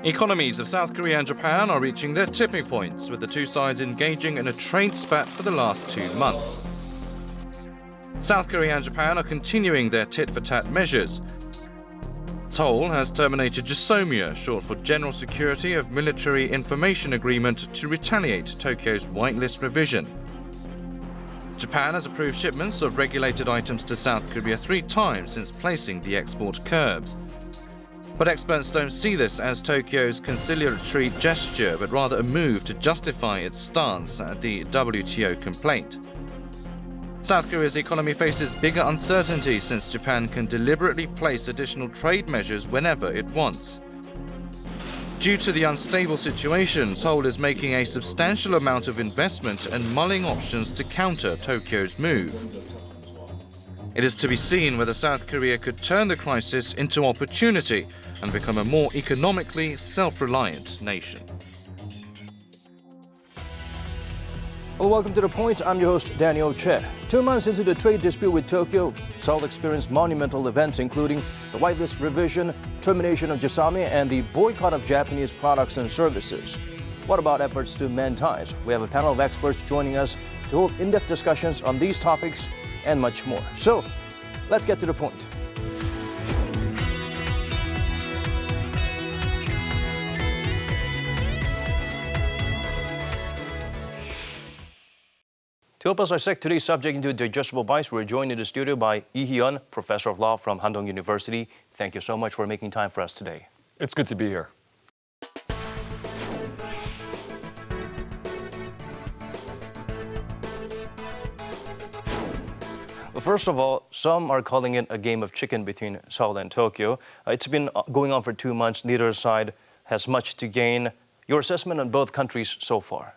Economies of South Korea and Japan are reaching their tipping points, with the two sides engaging in a trade spat for the last 2 months. South Korea and Japan are continuing their tit-for-tat measures. Seoul has terminated GSOMIA, short for General Security of Military Information Agreement, to retaliate Tokyo's Whitelist revision. Japan has approved shipments of regulated items to South Korea 3 times since placing the export curbs. But experts don't see this as Tokyo's conciliatory gesture, but rather a move to justify its stance at the WTO complaint. South Korea's economy faces bigger uncertainties since Japan can deliberately place additional trade measures whenever it wants. Due to the unstable situation, Seoul is making a substantial amount of investment and mulling options to counter Tokyo's move. It is to be seen whether South Korea could turn the crisis into opportunity and become a more economically self-reliant nation. Well, welcome to The Point. I'm your host, Daniel Che. 2 months into the trade dispute with Tokyo, Seoul experienced monumental events including the Whitelist revision, termination of GSOMIA, and the boycott of Japanese products and services. What about efforts to mend ties? We have a panel of experts joining us to hold in-depth discussions on these topics and much more. So, let's get to the point. To help us dissect today's subject into digestible bites, we're joined in the studio by Lee Hyun, professor of law from Handong University. Thank you so much for making time for us today. It's good to be here. Well, first of all, some are calling it a game of chicken between Seoul and Tokyo. It's been going on for 2 months. Neither side has much to gain. Your assessment on both countries so far?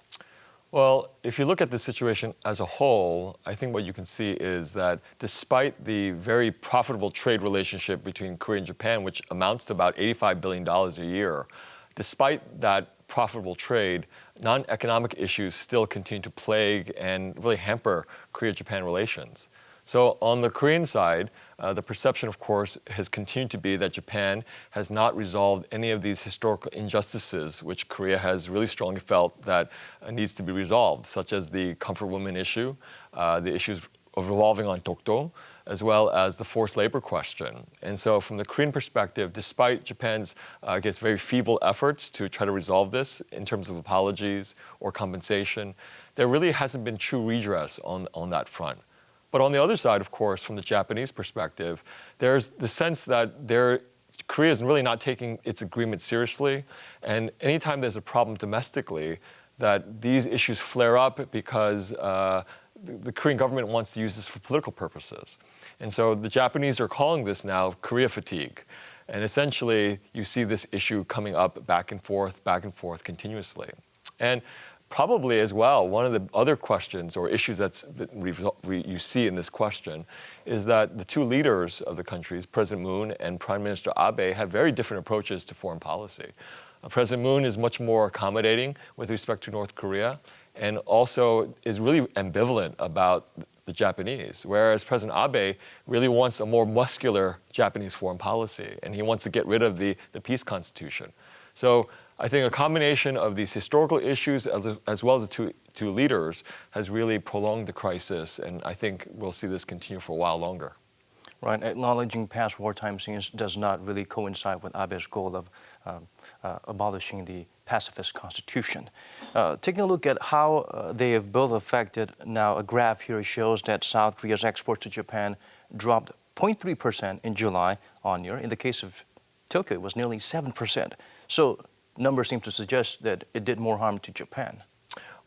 Well, if you look at the situation as a whole, I think what you can see is that despite the very profitable trade relationship between Korea and Japan, which amounts to about $85 billion a year, despite that profitable trade, non-economic issues still continue to plague and really hamper Korea-Japan relations. So on the Korean side, the perception, of course, has continued to be that Japan has not resolved any of these historical injustices, which Korea has really strongly felt that needs to be resolved, such as the comfort women issue, the issues revolving on Dokdo, as well as the forced labor question. And so from the Korean perspective, despite Japan's, I guess, very feeble efforts to try to resolve this in terms of apologies or compensation, there really hasn't been true redress on that front. But on the other side, of course, from the Japanese perspective, there's the sense that Korea is really not taking its agreement seriously. And anytime there's a problem domestically, that these issues flare up because the Korean government wants to use this for political purposes. And so the Japanese are calling this now Korea fatigue. And essentially, you see this issue coming up back and forth continuously. And probably as well, one of the other questions or issues that you see in this question is that the two leaders of the countries, President Moon and Prime Minister Abe, have very different approaches to foreign policy. President Moon is much more accommodating with respect to North Korea and also is really ambivalent about the Japanese, whereas President Abe really wants a more muscular Japanese foreign policy, and he wants to get rid of the peace constitution. So I think a combination of these historical issues as well as the two leaders has really prolonged the crisis, and I think we'll see this continue for a while longer. Right, acknowledging past wartime scenes does not really coincide with Abe's goal of abolishing the pacifist constitution. Taking a look at how they have both affected, now a graph here shows that South Korea's exports to Japan dropped 0.3% in July on year. In the case of Tokyo, it was nearly 7%. So numbers seem to suggest that it did more harm to Japan.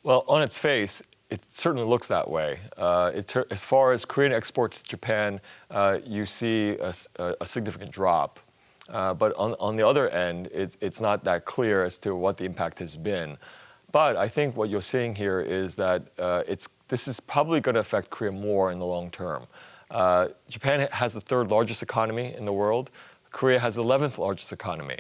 Well, on its face, it certainly looks that way. As far as Korean exports to Japan, you see a significant drop. But on the other end, it's not that clear as to what the impact has been. But I think what you're seeing here is that this is probably going to affect Korea more in the long term. Japan has the 3rd largest economy in the world. Korea has the 11th largest economy.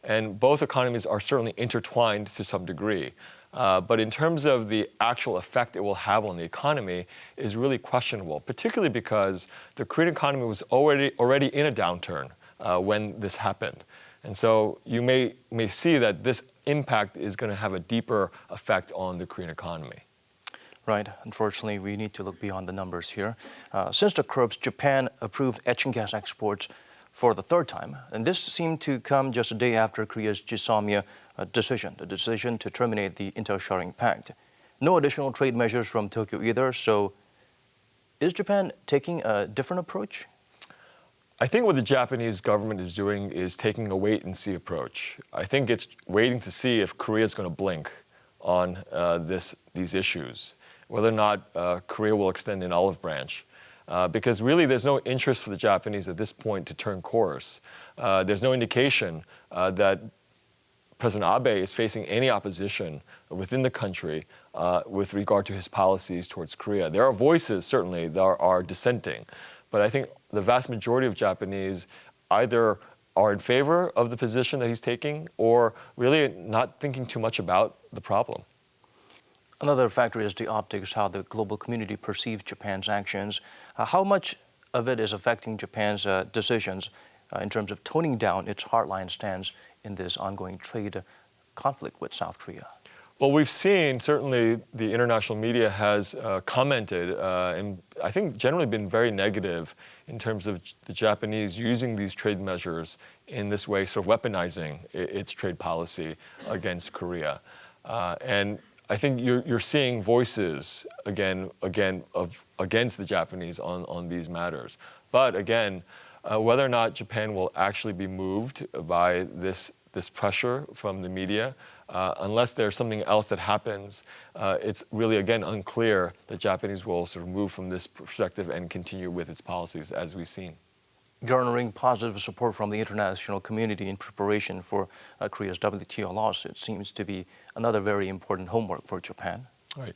And both economies are certainly intertwined to some degree. But in terms of the actual effect it will have on the economy is really questionable, particularly because the Korean economy was already in a downturn when this happened. And so you may see that this impact is going to have a deeper effect on the Korean economy. Right. Unfortunately, we need to look beyond the numbers here. Since the curbs, Japan approved etching gas exports for the third time. And this seemed to come just a day after Korea's GSOMIA decision, the decision to terminate the Intel-Sharing Pact. No additional trade measures from Tokyo either. So is Japan taking a different approach? I think what the Japanese government is doing is taking a wait-and-see approach. I think it's waiting to see if Korea is going to blink on these issues, whether or not Korea will extend an olive branch. Because really there's no interest for the Japanese at this point to turn course. There's no indication that President Abe is facing any opposition within the country with regard to his policies towards Korea. There are voices, certainly, that are dissenting. But I think the vast majority of Japanese either are in favor of the position that he's taking or really not thinking too much about the problem. Another factor is the optics, how the global community perceives Japan's actions. How much of it is affecting Japan's decisions in terms of toning down its hardline stance in this ongoing trade conflict with South Korea? Well, we've seen, certainly the international media has commented and I think generally been very negative in terms of the Japanese using these trade measures in this way, sort of weaponizing its trade policy against Korea. And I think you're seeing voices again against the Japanese on these matters. But again, whether or not Japan will actually be moved by this pressure from the media, unless there's something else that happens, it's really, again, unclear that Japanese will sort of move from this perspective and continue with its policies as we've seen. Garnering positive support from the international community in preparation for Korea's WTO lawsuit seems to be another very important homework for Japan. Right.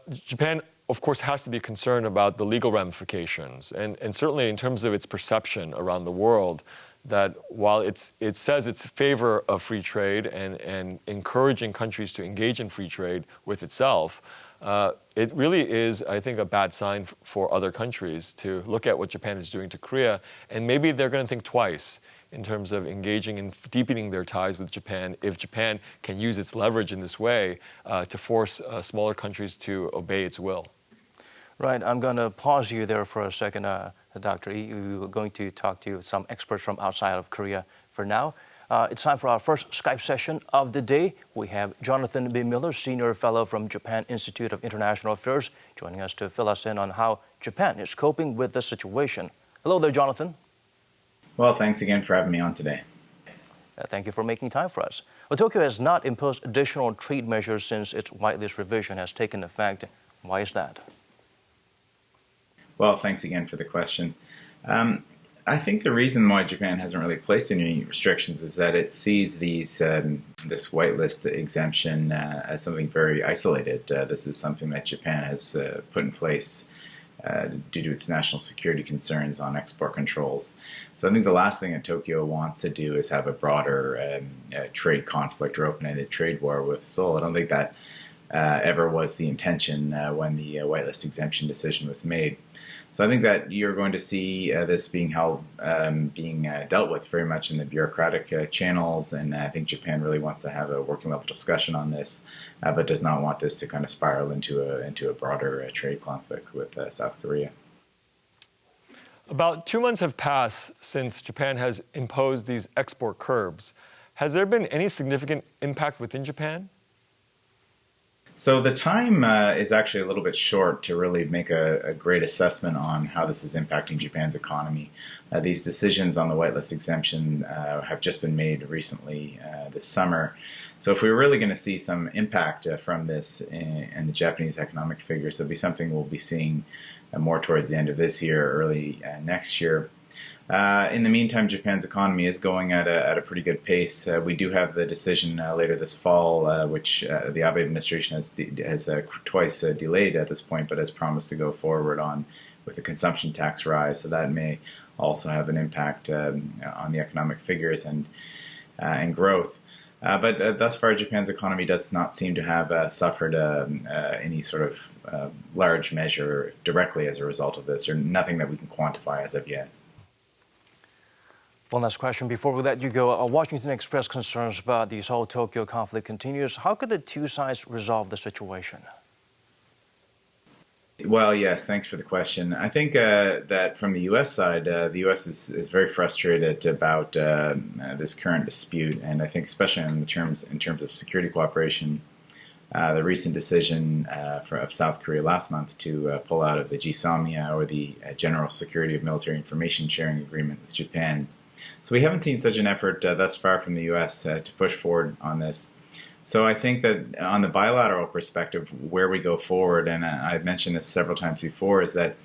Japan, of course, has to be concerned about the legal ramifications. And certainly in terms of its perception around the world, that while it says it's in favor of free trade and encouraging countries to engage in free trade with itself, it really is, I think, a bad sign for other countries to look at what Japan is doing to Korea, and maybe they're going to think twice in terms of engaging and deepening their ties with Japan if Japan can use its leverage in this way to force smaller countries to obey its will. Right. I'm going to pause you there for a second, Dr. Lee. We're going to talk to some experts from outside of Korea for now. It's time for our first Skype session of the day. We have Jonathan B. Miller, Senior Fellow from Japan Institute of International Affairs, joining us to fill us in on how Japan is coping with the situation. Hello there, Jonathan. Well, thanks again for having me on today. Thank you for making time for us. Well, Tokyo has not imposed additional trade measures since its whitelist revision has taken effect. Why is that? Well, thanks again for the question. I think the reason why Japan hasn't really placed any restrictions is that it sees this whitelist exemption as something very isolated. This is something that Japan has put in place due to its national security concerns on export controls. So I think the last thing that Tokyo wants to do is have a broader trade conflict or open-ended trade war with Seoul. I don't think that ever was the intention when the whitelist exemption decision was made. So I think that you're going to see this being dealt with very much in the bureaucratic channels, and I think Japan really wants to have a working level discussion on this, but does not want this to kind of spiral into a broader trade conflict with South Korea. About 2 months have passed since Japan has imposed these export curbs. Has there been any significant impact within Japan? So the time is actually a little bit short to really make a great assessment on how this is impacting Japan's economy. These decisions on the whitelist exemption have just been made recently this summer. So if we're really going to see some impact from this in the Japanese economic figures, it'll be something we'll be seeing more towards the end of this year, early next year. In the meantime, Japan's economy is going at a pretty good pace. We do have the decision later this fall, which the Abe administration has twice delayed at this point, but has promised to go forward on with the consumption tax rise. So that may also have an impact on the economic figures and growth. But thus far, Japan's economy does not seem to have suffered any sort of large measure directly as a result of this, or nothing that we can quantify as of yet. One last question before we let you go. Washington expressed concerns about the Seoul-Tokyo conflict continues. How could the two sides resolve the situation? Well, yes, thanks for the question. I think that from the U.S. side, the U.S. is very frustrated about this current dispute, and I think especially in terms of security cooperation, the recent decision of South Korea last month to pull out of the GSOMIA, or the General Security of Military Information Sharing Agreement with Japan. So we haven't seen such an effort thus far from the U.S. To push forward on this. So I think that on the bilateral perspective, where we go forward, and I've mentioned this several times before, is that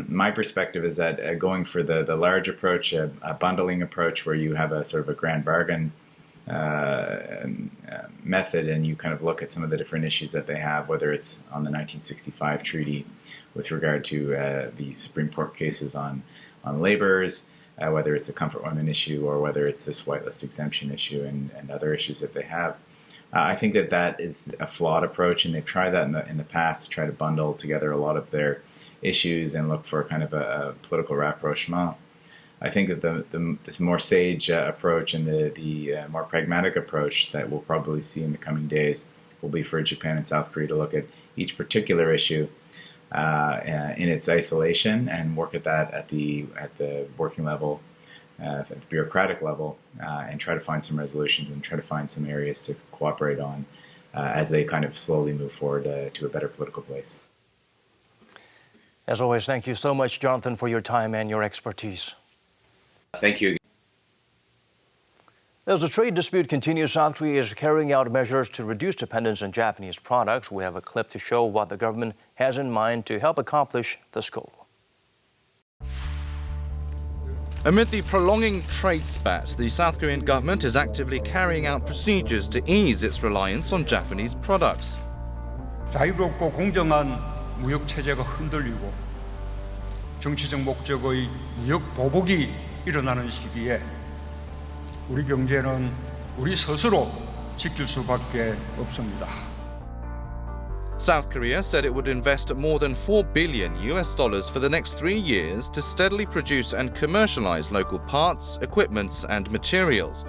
my perspective is that going for the large approach, a bundling approach where you have a sort of a grand bargain method, and you kind of look at some of the different issues that they have, whether it's on the 1965 treaty with regard to the Supreme Court cases on laborers, whether it's a comfort women issue, or whether it's this whitelist exemption issue and other issues that they have. I think that is a flawed approach, and they've tried that in the past to try to bundle together a lot of their issues and look for kind of a political rapprochement. I think that this more sage approach and the more pragmatic approach that we'll probably see in the coming days will be for Japan and South Korea to look at each particular issue in its isolation and work at that at the working level, at the bureaucratic level, and try to find some resolutions and try to find some areas to cooperate on as they kind of slowly move forward to a better political place. As always, thank you so much, Jonathan, for your time and your expertise. Thank you. As the trade dispute continues, South Korea is carrying out measures to reduce dependence on Japanese products. We have a clip to show what the government has in mind to help accomplish this goal. Amid the prolonging trade spat, the South Korean government is actively carrying out procedures to ease its reliance on Japanese products. 자유롭고 공정한 무역 체제가 흔들리고 정치적 목적의 무역 보복이 일어나는 시기에 우리 경제는 우리 스스로 지킬 수밖에 없습니다. South Korea said it would invest more than $4 billion for the next 3 years to steadily produce and commercialize local parts, equipments, and materials.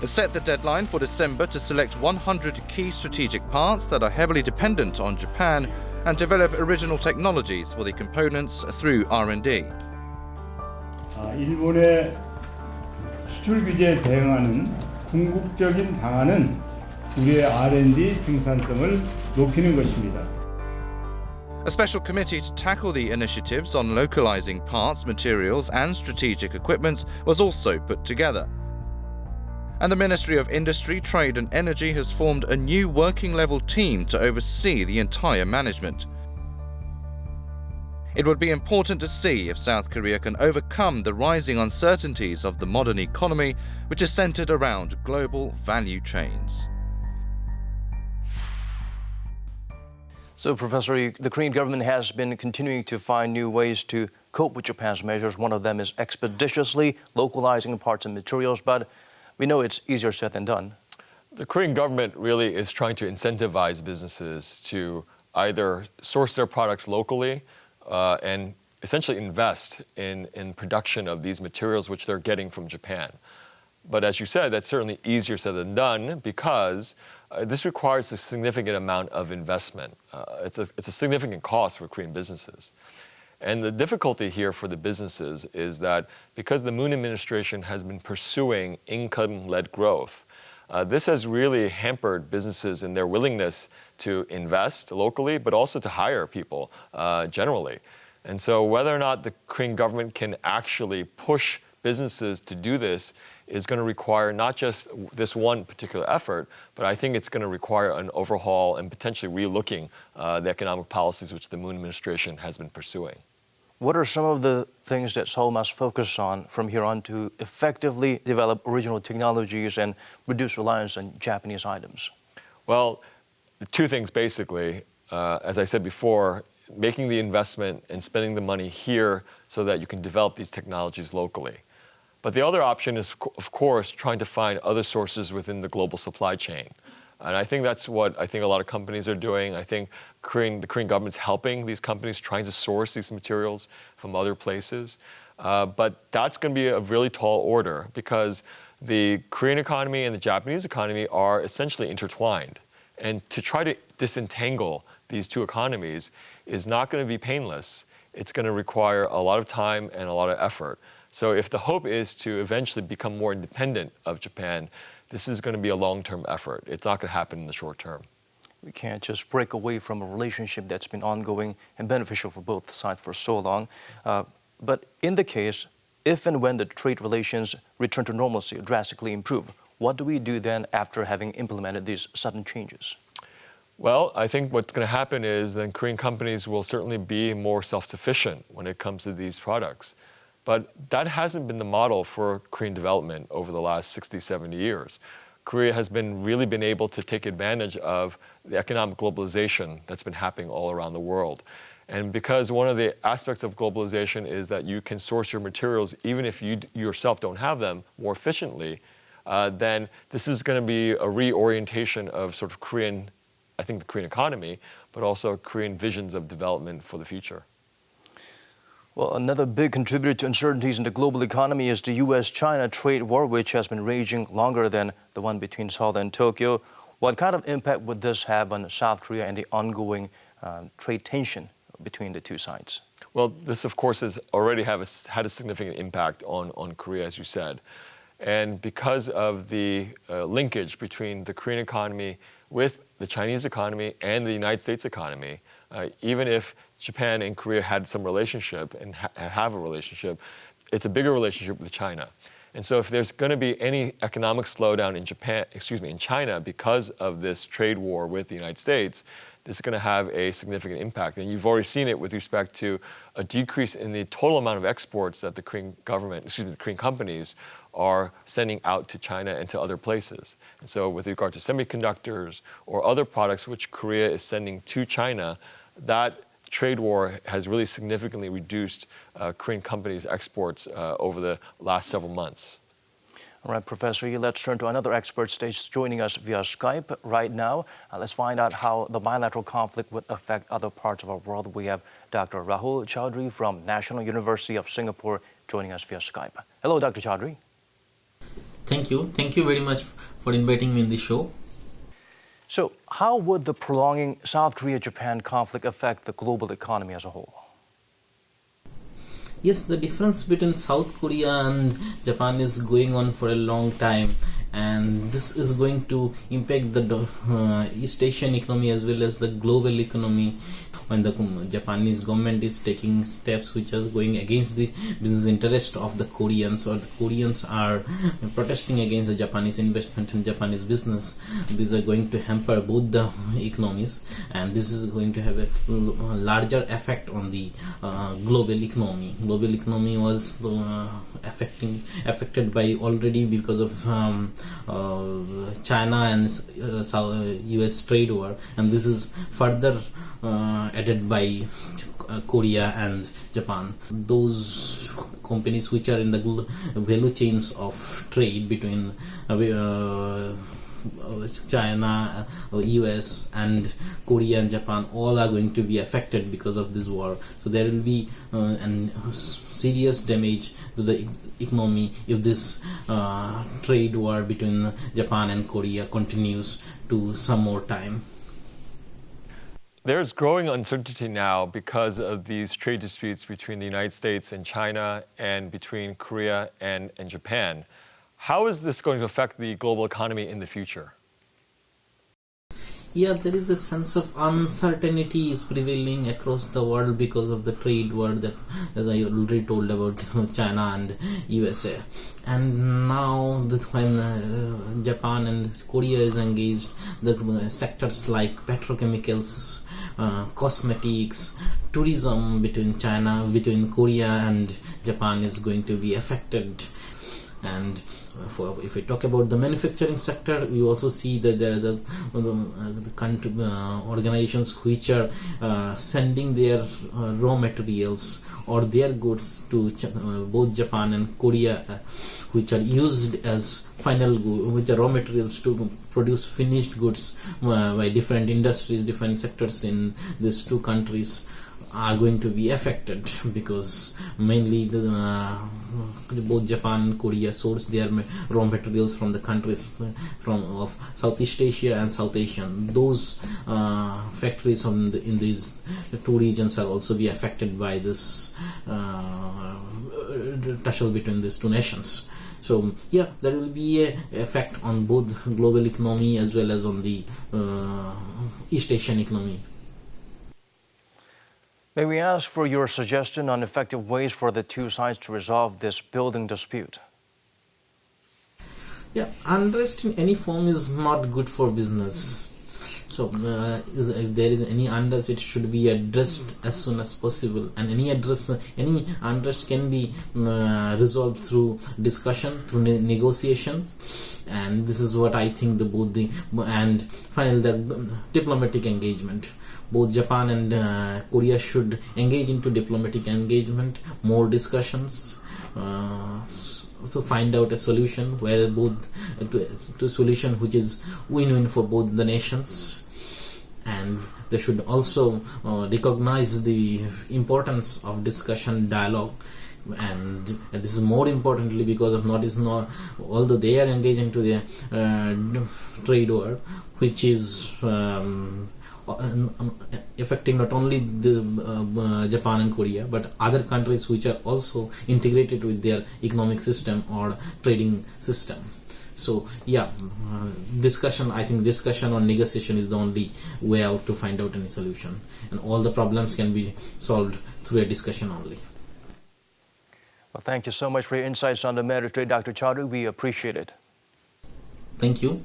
It set the deadline for December to select 100 key strategic parts that are heavily dependent on Japan and develop original technologies for the components through R&D. 일본의 수출 규제에 대응하는 궁극적인 방안은 우리의 R&D 생산성을 높이는 것입니다. A special committee to tackle the initiatives on localizing parts, materials, and strategic equipment was also put together. And the Ministry of Industry, Trade and Energy has formed a new working-level team to oversee the entire management. It would be important to see if South Korea can overcome the rising uncertainties of the modern economy, which is centered around global value chains. So, Professor, the Korean government has been continuing to find new ways to cope with Japan's measures. One of them is expeditiously localizing parts and materials, but we know it's easier said than done. The Korean government really is trying to incentivize businesses to either source their products locally and essentially invest in production of these materials which they're getting from Japan. But as you said, that's certainly easier said than done because this requires a significant amount of investment. It's a significant cost for Korean businesses. And the difficulty here for the businesses is that because the Moon administration has been pursuing income-led growth, this has really hampered businesses in their willingness to invest locally, but also to hire people generally. And so whether or not the Korean government can actually push businesses to do this is going to require not just this one particular effort, but I think it's going to require an overhaul and potentially relooking the economic policies which the Moon administration has been pursuing. What are some of the things that Seoul must focus on from here on to effectively develop original technologies and reduce reliance on Japanese items? Well, two things basically. As I said before, making the investment and spending the money here so that you can develop these technologies locally. But the other option is, of course, trying to find other sources within the global supply chain. And I think that's what I think a lot of companies are doing. I think the Korean government's helping these companies trying to source these materials from other places. But that's going to be a really tall order because the Korean economy and the Japanese economy are essentially intertwined. And to try to disentangle these two economies is not going to be painless. It's going to require a lot of time and a lot of effort. So if the hope is to eventually become more independent of Japan, this is going to be a long-term effort. It's not going to happen in the short term. We can't just break away from a relationship that's been ongoing and beneficial for both sides for so long. But in the case, if and when the trade relations return to normalcy, drastically improve, what do we do then after having implemented these sudden changes? Well, I think what's going to happen is then Korean companies will certainly be more self-sufficient when it comes to these products. But that hasn't been the model for Korean development over the last 60, 70 years. Korea has really been able to take advantage of the economic globalization that's been happening all around the world. And because one of the aspects of globalization is that you can source your materials even if you yourself don't have them more efficiently, then this is going to be a reorientation of sort of Korean, I think the Korean economy, but also Korean visions of development for the future. Well, another big contributor to uncertainties in the global economy is the US-China trade war, which has been raging longer than the one between Seoul and Tokyo. What kind of impact would this have on South Korea and the ongoing trade tension between the two sides? Well, this, of course, has already had a significant impact on Korea, as you said. And because of the linkage between the Korean economy with the Chinese economy and the United States economy, even if Japan and Korea had some relationship and have a relationship, it's a bigger relationship with China. And so if there's going to be any economic slowdown in China because of this trade war with the United States, this is going to have a significant impact. And you've already seen it with respect to a decrease in the total amount of exports that the Korean the Korean companies are sending out to China and to other places. And so with regard to semiconductors or other products which Korea is sending to China, that trade war has really significantly reduced Korean companies' exports over the last several months. All right, Professor Yi, let's turn to another expert stage joining us via Skype right now. Let's find out how the bilateral conflict would affect other parts of our world. We have Dr. Rahul Chaudhry from National University of Singapore joining us via Skype. Hello, Dr. Chaudhry. Thank you. Thank you very much for inviting me in the show. So how would the prolonging South Korea-Japan conflict affect the global economy as a whole? Yes, the difference between South Korea and Japan is going on for a long time, and this is going to impact the East Asian economy as well as the global economy when the Japanese government is taking steps which are going against the business interest of the Koreans, or the Koreans are protesting against the Japanese investment in Japanese business. These are going to hamper both the economies, and this is going to have a larger effect on the global economy. Global economy was affected by already because of China and US trade war, and this is further added by Korea and Japan. Those companies which are in the value chains of trade between China, US and Korea and Japan all are going to be affected because of this war. So there will be serious damage to the economy if this trade war between Japan and Korea continues to some more time. There's growing uncertainty now because of these trade disputes between the United States and China and between Korea and Japan. How is this going to affect the global economy in the future? Yeah, there is a sense of uncertainty is prevailing across the world because of the trade war that, as I already told about, China and USA. And now, when Japan and Korea is engaged, the sectors like petrochemicals, cosmetics, tourism between Korea and Japan is going to be affected. And if we talk about the manufacturing sector, we also see that there are the country organizations which are sending their raw materials or their goods to both Japan and Korea, which are used as final goods, which are raw materials to produce finished goods by different industries, different sectors in these two countries. are going to be affected, because mainly both Japan and Korea source their raw materials from the countries of Southeast Asia and South Asia. Those factories in these two regions are also be affected by this tussle between these two nations. So yeah, there will be a effect on both global economy as well as on the East Asian economy. May we ask for your suggestion on effective ways for the two sides to resolve this building dispute? Yeah, unrest in any form is not good for business. So if there is any unrest, it should be addressed as soon as possible. And any unrest can be resolved through discussion, through negotiations. And this is what I think and finally the diplomatic engagement. Both Japan and Korea should engage into diplomatic engagement, more discussions, to find out a solution where to solution which is win-win for both the nations. And they should also recognize the importance of discussion, dialogue, and this is more importantly because of although they are engaging to the trade war, which is affecting not only the Japan and Korea but other countries which are also integrated with their economic system or trading system. So yeah, I think discussion or negotiation is the only way out to find out any solution, and all the problems can be solved through a discussion only. Well, thank you so much for your insights on the matter today, Dr. Chaudhary. We appreciate it. Thank you.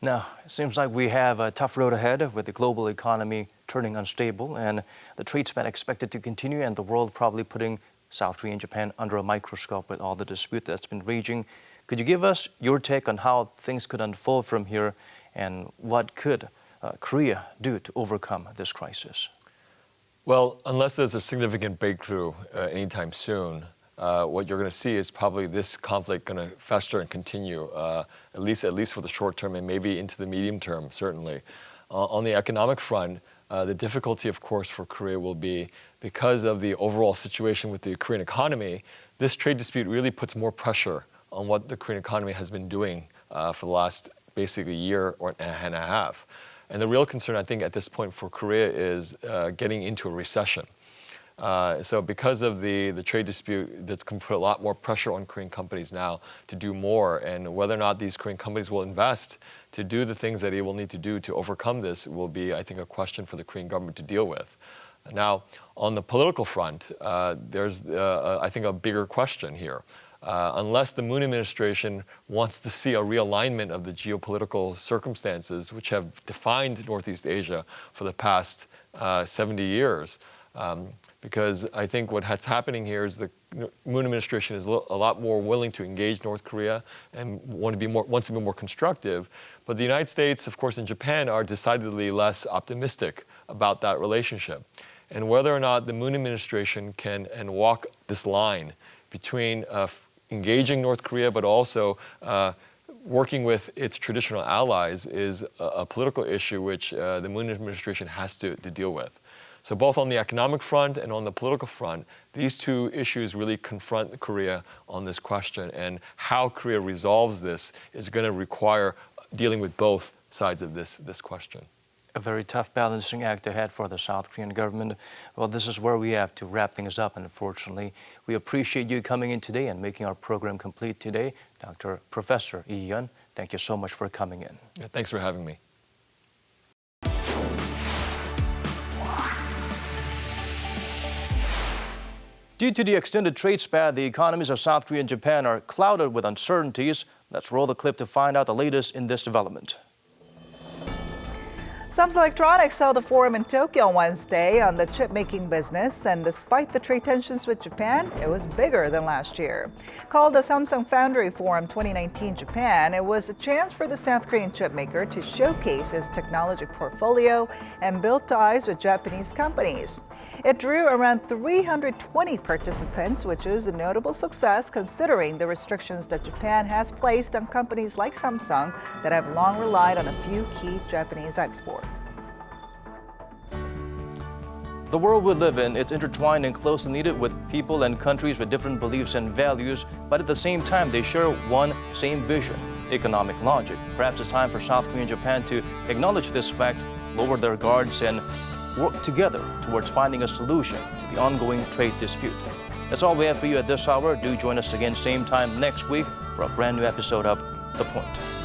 Now, it seems like we have a tough road ahead with the global economy turning unstable and the trade spat expected to continue, and the world probably putting South Korea and Japan under a microscope with all the dispute that's been raging. Could you give us your take on how things could unfold from here, and what could Korea do to overcome this crisis? Well, unless there's a significant breakthrough anytime soon, what you're going to see is probably this conflict going to fester and continue, at least for the short term and maybe into the medium term, certainly. On the economic front, the difficulty, of course, for Korea will be because of the overall situation with the Korean economy. This trade dispute really puts more pressure on what the Korean economy has been doing for the last basically year and a half. And the real concern, I think, at this point for Korea is getting into a recession. So because of the trade dispute, that's going to put a lot more pressure on Korean companies now to do more. And whether or not these Korean companies will invest to do the things that they will need to do to overcome this will be, I think, a question for the Korean government to deal with. Now, on the political front, there's, I think, a bigger question here. Unless the Moon administration wants to see a realignment of the geopolitical circumstances which have defined Northeast Asia for the past 70 years, because I think what's happening here is the Moon administration is a lot more willing to engage North Korea and wants to be more constructive. But the United States, of course, and Japan are decidedly less optimistic about that relationship. And whether or not the Moon administration can walk this line between engaging North Korea but also working with its traditional allies is a political issue which the Moon administration has to deal with. So both on the economic front and on the political front, these two issues really confront Korea on this question. And how Korea resolves this is going to require dealing with both sides of this question. A very tough balancing act ahead for the South Korean government. Well, this is where we have to wrap things up, unfortunately. We appreciate you coming in today and making our program complete today. Professor Lee Hyun, thank you so much for coming in. Yeah, thanks for having me. Due to the extended trade spat, the economies of South Korea and Japan are clouded with uncertainties. Let's roll the clip to find out the latest in this development. Samsung Electronics held a forum in Tokyo on Wednesday on the chip-making business, and despite the trade tensions with Japan, it was bigger than last year. Called the Samsung Foundry Forum 2019 Japan, it was a chance for the South Korean chipmaker to showcase its technology portfolio and build ties with Japanese companies. It drew around 320 participants, which is a notable success considering the restrictions that Japan has placed on companies like Samsung that have long relied on a few key Japanese exports. The world we live in, it's intertwined and closely knitted with people and countries with different beliefs and values, but at the same time, they share one same vision, economic logic. Perhaps it's time for South Korea and Japan to acknowledge this fact, lower their guards, and work together towards finding a solution to the ongoing trade dispute. That's all we have for you at this hour. Do join us again same time next week for a brand new episode of The Point.